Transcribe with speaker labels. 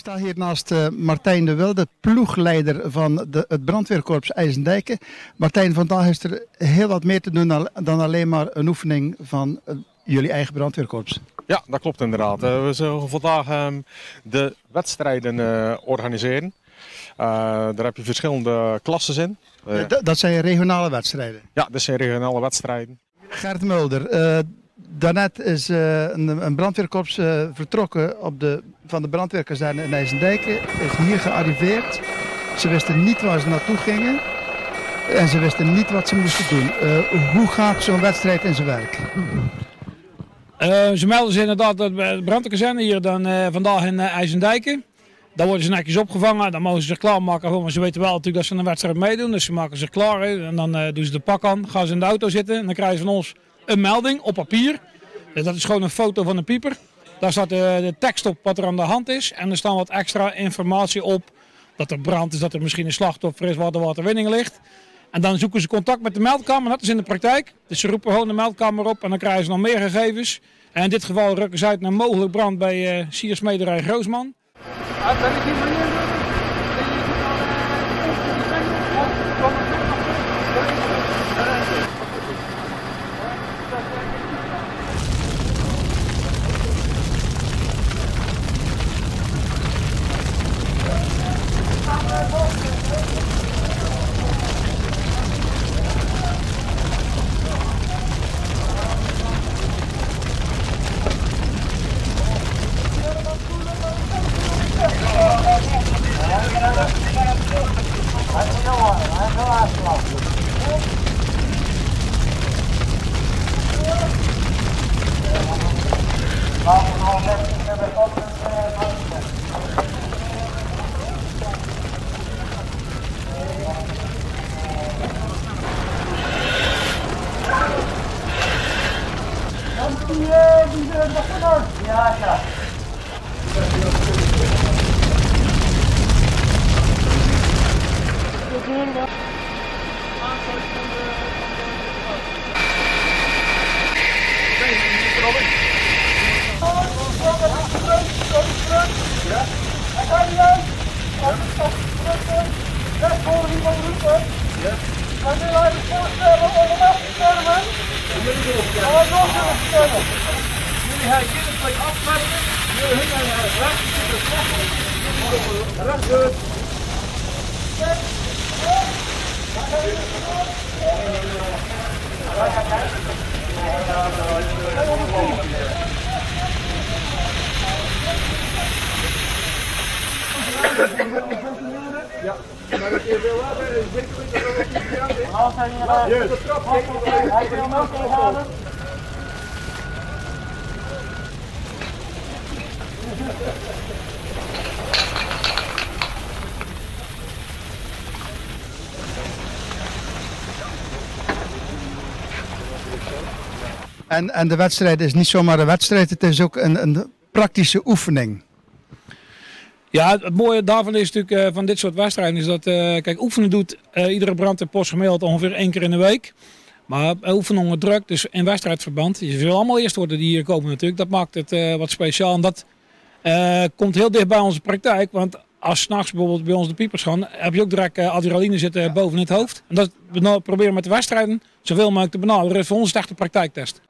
Speaker 1: sta hier naast Martijn de Wilde, ploegleider van het brandweerkorps IJsendijke. Martijn, vandaag is er heel wat meer te doen dan alleen maar een oefening van jullie eigen brandweerkorps.
Speaker 2: Ja, dat klopt inderdaad. We zullen vandaag de wedstrijden organiseren. Daar heb je verschillende klassen in.
Speaker 1: Dat zijn regionale wedstrijden?
Speaker 2: Ja, dat zijn regionale wedstrijden.
Speaker 1: Gert Mulder, daarnet is een brandweerkorps vertrokken van de brandweerkazerne in IJsendijke. Is hier gearriveerd. Ze wisten niet waar ze naartoe gingen. En ze wisten niet wat ze moesten doen. Hoe gaat zo'n wedstrijd in zijn werk?
Speaker 3: Ze melden zich inderdaad de brandweerkazerne hier dan vandaag in IJsendijke. Dan worden ze netjes opgevangen, dan mogen ze zich klaarmaken. Maar ze weten wel natuurlijk dat ze een wedstrijd meedoen. Dus ze maken zich klaar. En dan doen ze de pak aan, gaan ze in de auto zitten. En dan krijgen ze van ons een melding op papier. Dat is gewoon een foto van een pieper. Daar staat de tekst op wat er aan de hand is. En er staan wat extra informatie op. Dat er brand is, dat er misschien een slachtoffer is, waar de waterwinning ligt. En dan zoeken ze contact met de meldkamer. Dat is in de praktijk. Dus ze roepen gewoon de meldkamer op en dan krijgen ze nog meer gegevens. En in dit geval rukken ze uit naar mogelijk brand bij Siersmederij Groosman.
Speaker 1: En de wedstrijd is niet zomaar een wedstrijd, het is ook een praktische oefening.
Speaker 3: Ja, het mooie daarvan is natuurlijk van dit soort wedstrijden is dat, kijk, oefenen doet iedere brandweerpost gemiddeld ongeveer 1 keer in de week. Maar oefenen onder druk, dus in wedstrijdverband. Je zullen allemaal eerst worden die hier komen natuurlijk. Dat maakt het wat speciaal en dat komt heel dicht bij onze praktijk. Want als 's nachts bijvoorbeeld bij ons de piepers gaan, heb je ook direct adrenaline zitten boven het hoofd. En dat proberen we met de wedstrijden zoveel mogelijk te benaderen. Dat is voor ons echt een praktijktest.